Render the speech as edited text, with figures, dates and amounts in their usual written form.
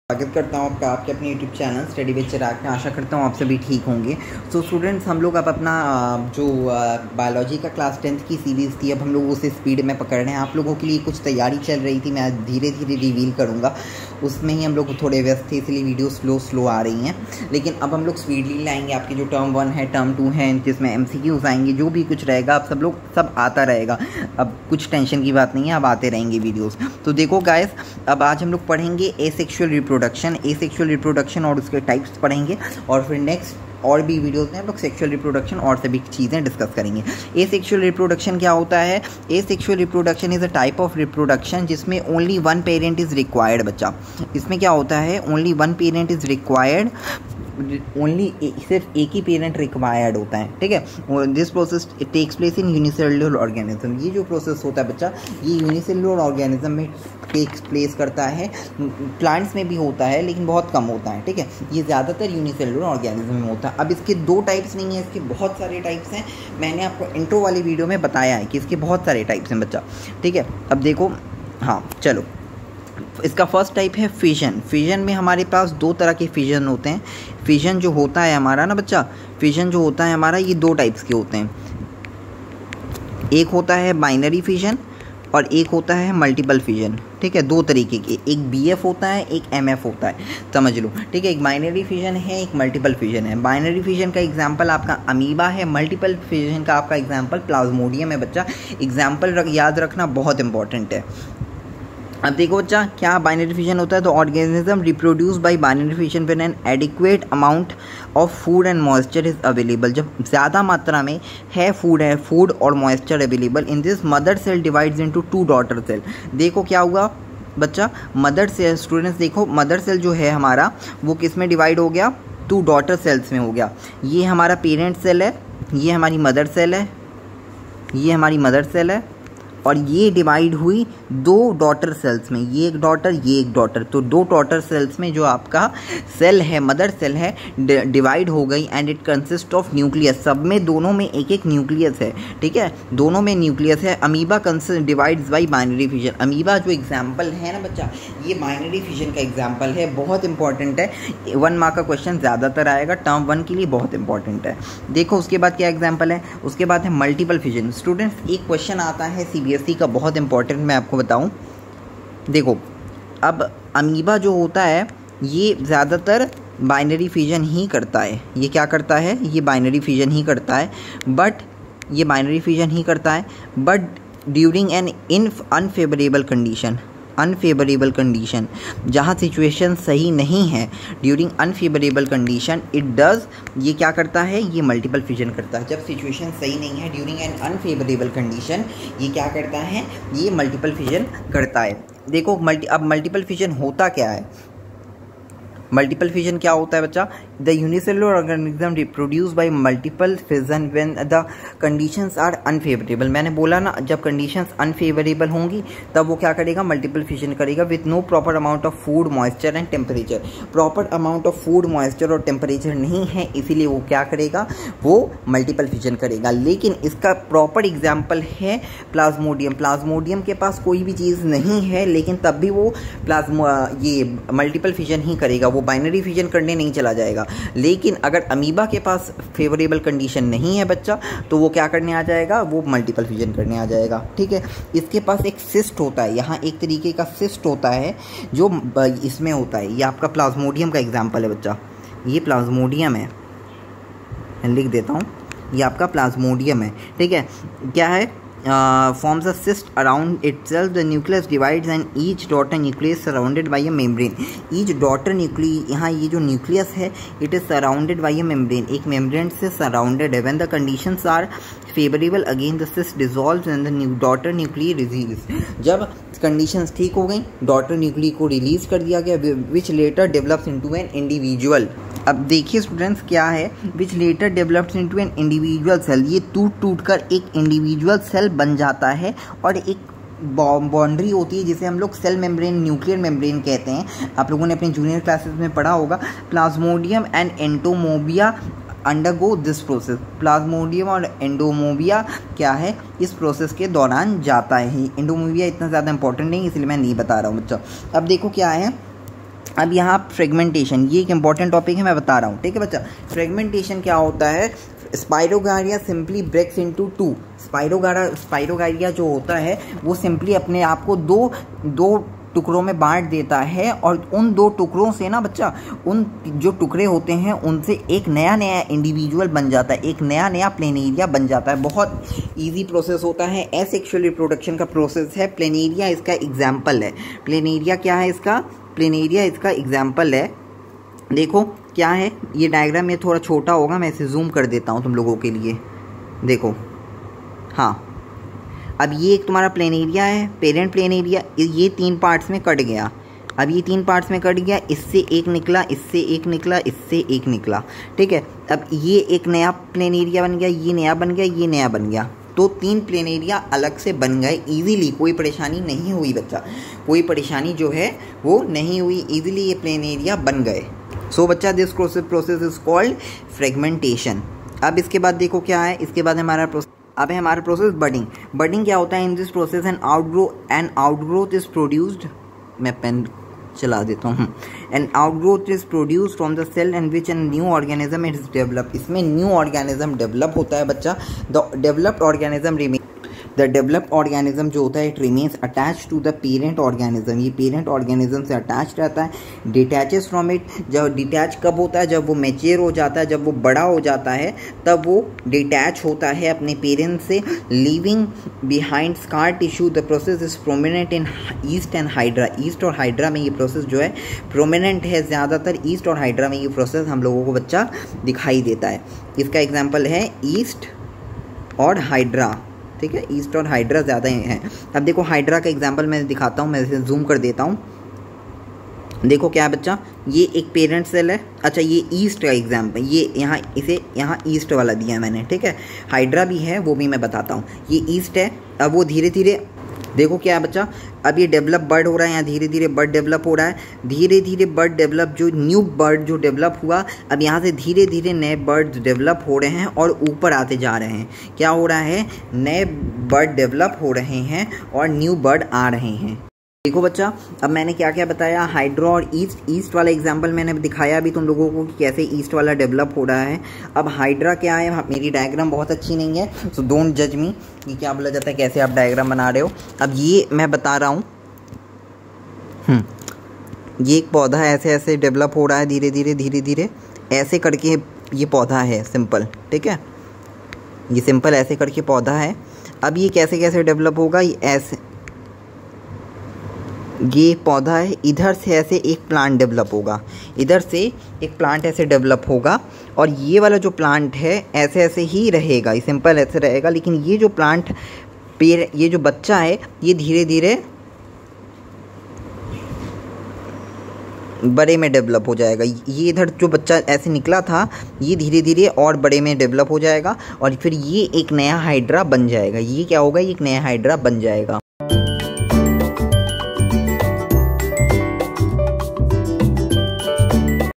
स्वागत करता हूँ आपका आपके अपने YouTube चैनल स्टडी विद चिराग में। आशा करता हूँ आप सभी ठीक होंगे। सो स्टूडेंट्स, हम लोग अब अपना जो बायोलॉजी का क्लास 10th की सीरीज़ थी, अब हम लोग उसे स्पीड में पकड़ रहे हैं। आप लोगों के लिए कुछ तैयारी चल रही थी, मैं धीरे धीरे रिवील करूँगा, उसमें ही हम लोग थोड़े व्यस्त थे, इसलिए वीडियो स्लो आ रही हैं। लेकिन अब हम लोग स्पीडली लाएंगे। आपकी जो टर्म 1 है, टर्म 2 है, जिसमें MCQs आएंगे, जो भी कुछ रहेगा आप सब आता रहेगा। अब कुछ टेंशन की बात नहीं है, अब आते रहेंगे वीडियोज़। तो देखो गाइस, अब आज हम लोग पढ़ेंगे एसेक्सुअल रिप्रोडक्शन और उसके टाइप्स पढ़ेंगे, और फिर नेक्स्ट और भी वीडियोस में हम लोग सेक्सुअल रिप्रोडक्शन और सभी चीज़ें डिस्कस करेंगे। एसेक्सुअल रिप्रोडक्शन क्या होता है? Asexual reproduction is a type of reproduction जिसमें only one parent is required. बच्चा, इसमें क्या होता है? Only one parent is required, सिर्फ एक ही पेरेंट रिक्वायर्ड होता है, ठीक है। This process takes place in unicellular organism. ये जो प्रोसेस होता है बच्चा, ये यूनिसेलुलर ऑर्गेनिज्म में टेक्स प्लेस करता है। प्लांट्स में भी होता है लेकिन बहुत कम होता है, ठीक है। ये ज़्यादातर यूनिसेलुलर ऑर्गेनिज्म में होता है। अब इसके दो टाइप्स नहीं है, इसके बहुत सारे टाइप्स हैं। मैंने आपको इंट्रो वाली वीडियो में बताया है कि इसके बहुत सारे टाइप्स हैं बच्चा, ठीक है। अब देखो, हाँ चलो, इसका फर्स्ट टाइप है फिजन। फिजन में हमारे पास दो तरह के फिजन होते हैं। फिजन जो होता है हमारा ना बच्चा, फिजन जो होता है हमारा, ये दो टाइप्स के होते हैं। एक होता है बाइनरी फिजन और एक होता है मल्टीपल फिजन, ठीक है। दो तरीके के, एक BF होता है, एक MF होता है, समझ लो, ठीक है। एक बाइनरी फिजन है, एक मल्टीपल फिजन है। बाइनरी फिजन का एग्जांपल आपका अमीबा है, मल्टीपल फिजन का आपका एग्जांपल प्लाज्मोडियम है। बच्चा, एग्जांपल याद रखना बहुत इंपॉर्टेंट है। अब देखो बच्चा, क्या बाइनरी फिजन होता है? तो organism reproduce by binary fission when an adequate amount of food and moisture is available. जब ज़्यादा मात्रा में फूड और moisture available, in this mother cell divides into 2 daughter cell. देखो क्या हुआ बच्चा, मदर सेल, स्टूडेंट्स देखो, मदर सेल जो है हमारा, वो किस में डिवाइड हो गया? 2 डॉटर सेल्स में हो गया। ये हमारा पेरेंट सेल है, ये हमारी मदर सेल है, ये हमारी मदर सेल है, और ये डिवाइड हुई 2 डॉटर सेल्स में, ये एक डॉटर, ये एक डॉटर। तो 2 डॉटर सेल्स में जो आपका सेल है, मदर सेल है, डिवाइड हो गई, and it consist of nucleus. सब में, दोनों में एक एक न्यूक्लियस है, ठीक है, दोनों में न्यूक्लियस है। Amoeba divides by binary fission. Amoeba जो एग्जाम्पल है ना बच्चा, ये बाइनरी फिजन का एग्जाम्पल है, बहुत इंपॉर्टेंट है। 1 मार्क का क्वेश्चन ज़्यादातर आएगा, टर्म 1 के लिए बहुत इंपॉर्टेंट है। देखो उसके बाद क्या एग्जाम्पल है, उसके बाद है मल्टीपल फिजन। स्टूडेंट्स, एक क्वेश्चन आता है CBSE का, बहुत इंपॉर्टेंट, मैं आपको बताऊं। देखो, अब अमीबा जो होता है ये ज़्यादातर बाइनरी फिजन ही करता है। ये क्या करता है? ये बाइनरी फिजन ही करता है, but during an unfavourable condition, जहाँ सिचुएशन सही नहीं है, during unfavourable condition it does, ये क्या करता है? ये मल्टीपल फिजन करता है। जब सिचुएशन सही नहीं है, ड्यूरिंग एन अनफेवरेबल कंडीशन, ये क्या करता है? ये मल्टीपल फिजन करता है। देखो अब मल्टीपल फिजन होता क्या है? मल्टीपल फिजन क्या होता है बच्चा? The unicellular organism reproduce by multiple fission when the conditions are unfavourable. मैंने बोला ना, जब कंडीशंस अनफेवरेबल होंगी तब वो क्या करेगा? मल्टीपल फिजन करेगा, with no proper amount of food, moisture and temperature. Proper amount of food, moisture और टेम्परेचर नहीं है, इसीलिए वो क्या करेगा? वो मल्टीपल फिजन करेगा। लेकिन इसका प्रॉपर एग्जाम्पल है प्लाज्मोडियम। प्लाज्मोडियम के पास कोई भी चीज़ नहीं है, लेकिन तब भी वो ये मल्टीपल फिजन ही करेगा, वो बाइनरी फिजन करने नहीं चला जाएगा। लेकिन अगर अमीबा के पास फेवरेबल कंडीशन नहीं है बच्चा, तो वो क्या करने आ जाएगा? वो मल्टीपल फिजन करने आ जाएगा, ठीक है। इसके पास एक सिस्ट होता है, यहाँ एक तरीके का सिस्ट होता है जो इसमें होता है। ये आपका प्लाज्मोडियम का एग्जाम्पल है बच्चा, ये प्लाज्मोडियम है, मैं लिख देता हूँ, ये आपका प्लाज्मोडियम है, ठीक है। क्या है? forms a cyst around itself. The nucleus divides and each daughter nucleus surrounded by a membrane. Each daughter nucleus, यहाँ ये जो nucleus है, it is surrounded by a membrane. एक membrane से surrounded है. When the conditions are favorable, again the cyst dissolves and the daughter nuclei releases. जब conditions ठीक हो गई, डॉटर न्यूक्ली को रिलीज कर दिया गया, which later develops into an individual. अब देखिए स्टूडेंट्स, क्या है? Which later develops into an individual cell. ये टूट कर एक इंडिविजुअल सेल बन जाता है, और एक बाउंड्री होती है जिसे हम लोग सेल मेम्ब्रेन, न्यूक्लियर मेम्ब्रेन कहते हैं। आप लोगों ने अपने जूनियर क्लासेस में पढ़ा होगा। Plasmodium and entamoeba undergo this process. Plasmodium और एंडोमोबिया क्या है? इस प्रोसेस के दौरान जाता है। एंडोमोबिया इतना ज़्यादा इंपॉर्टेंट नहीं, इसलिए मैं नहीं बता रहा हूँ बच्चा। अब देखो क्या है, अब यहाँ फ्रेगमेंटेशन, ये एक इंपॉर्टेंट टॉपिक है, मैं बता रहा हूँ, ठीक है बच्चा। फ्रेगमेंटेशन क्या होता है? स्पाइरोगायरिया सिंपली ब्रेक्स इनटू टू। स्पाइरोगायरिया जो होता है वो सिंपली अपने आप को दो टुकड़ों में बांट देता है, और उन दो टुकड़ों से ना बच्चा, उन जो टुकड़े होते हैं उनसे एक नया इंडिविजुअल बन जाता है, एक नया प्लेनेरिया बन जाता है। बहुत इजी प्रोसेस होता है, एसेक्सुअल रिप्रोडक्शन का प्रोसेस है। प्लेनेरिया इसका एग्जाम्पल है। प्लेनेरिया क्या है इसका? प्लेनेरिया इसका एग्जाम्पल है। देखो क्या है, ये डायग्राम में थोड़ा छोटा होगा, मैं इसे जूम कर देता हूँ तुम लोगों के लिए। देखो, हाँ, अब ये एक तुम्हारा प्लेनेरिया है, पेरेंट प्लेनेरिया, ये 3 पार्ट्स में कट गया। अब ये 3 पार्ट्स में कट गया, इससे एक निकला, इससे एक निकला, इससे एक निकला, ठीक है। अब ये एक नया प्लेनेरिया बन गया, ये नया बन गया, ये नया बन गया, तो 3 प्लेनेरिया अलग से बन गए इजीली। कोई परेशानी नहीं हुई बच्चा, कोई परेशानी जो है वो नहीं हुई, इजीली ये प्लेनेरिया बन गए। सो बच्चा, this process is called fragmentation. अब इसके बाद देखो क्या है, इसके बाद हमारा प्रोसेस बडिंग। बडिंग क्या होता है? In this process an outgrowth is produced, मैं पेन चला देता हूँ, an outgrowth is produced from the cell and which an new organism is develop. इसमें न्यू ऑर्गेनिज्म डेवलप होता है बच्चा। द डेवलप्ड ऑर्गेनिज्म जो होता है, it remains attach to the parent organism. ये पेरेंट ऑर्गेनिज्म से अटैच रहता है। डिटैचेस फ्रॉम इट, जब डिटैच कब होता है? जब वो मैच्योर हो जाता है, जब वो बड़ा हो जाता है, तब वो डिटैच होता है अपने पेरेंट से, leaving behind scar tissue. The process is prominent in east and hydra. East और हाइड्रा में ये प्रोसेस जो है प्रोमिनेंट है, ज़्यादातर ईस्ट और हाइड्रा में ये प्रोसेस हम लोगों को बच्चा दिखाई देता है। इसका एग्जाम्पल है ईस्ट और हाइड्रा, ठीक है, ईस्ट और हाइड्रा ज़्यादा हैं। अब देखो हाइड्रा का एग्जांपल मैं दिखाता हूँ, मैं इसे जूम कर देता हूँ। देखो क्या है बच्चा, ये एक पेरेंट सेल है। अच्छा, ये ईस्ट का एग्जांपल, ये यहाँ ईस्ट वाला दिया है मैंने, ठीक है। हाइड्रा भी है, वो भी मैं बताता हूँ। ये ईस्ट है। अब वो धीरे धीरे, देखो क्या है बच्चा, अब ये डेवलप बर्ड हो रहा है, यहाँ धीरे धीरे बर्ड डेवलप हो रहा है। धीरे धीरे बर्ड डेवलप, जो न्यू बर्ड जो डेवलप हुआ, अब यहाँ से धीरे धीरे नए बर्ड डेवलप हो रहे हैं और ऊपर आते जा रहे हैं। क्या हो रहा है? नए बर्ड डेवलप हो रहे हैं और न्यू बर्ड आ रहे हैं। देखो बच्चा, अब मैंने क्या क्या बताया, हाइड्रा और ईस्ट वाला एग्जाम्पल मैंने दिखाया अभी तुम लोगों को कि कैसे ईस्ट वाला डेवलप हो रहा है। अब हाइड्रा क्या है, मेरी डायग्राम बहुत अच्छी नहीं है, सो डोंट जज मी कि क्या बोला जाता है, कैसे आप डायग्राम बना रहे हो। अब ये मैं बता रहा हूँ, ये एक पौधा ऐसे ऐसे डेवलप हो रहा है, धीरे धीरे ऐसे करके ये पौधा है, सिंपल, ठीक है, ये सिंपल ऐसे करके पौधा है। अब ये कैसे कैसे डेवलप होगा, ये ऐसे, ये पौधा है, इधर से ऐसे एक प्लांट डेवलप होगा, इधर से एक प्लांट ऐसे डेवलप होगा, और ये वाला जो प्लांट है ऐसे ऐसे ही रहेगा, ये सिंपल ऐसे रहेगा। लेकिन ये जो प्लांट पेड़, ये जो बच्चा है, ये धीरे धीरे बड़े में डेवलप हो जाएगा। ये इधर जो बच्चा ऐसे निकला था, ये धीरे धीरे और बड़े में डेवलप हो जाएगा, और फिर ये एक नया हाइड्रा बन जाएगा। ये क्या होगा? ये एक नया हाइड्रा बन जाएगा।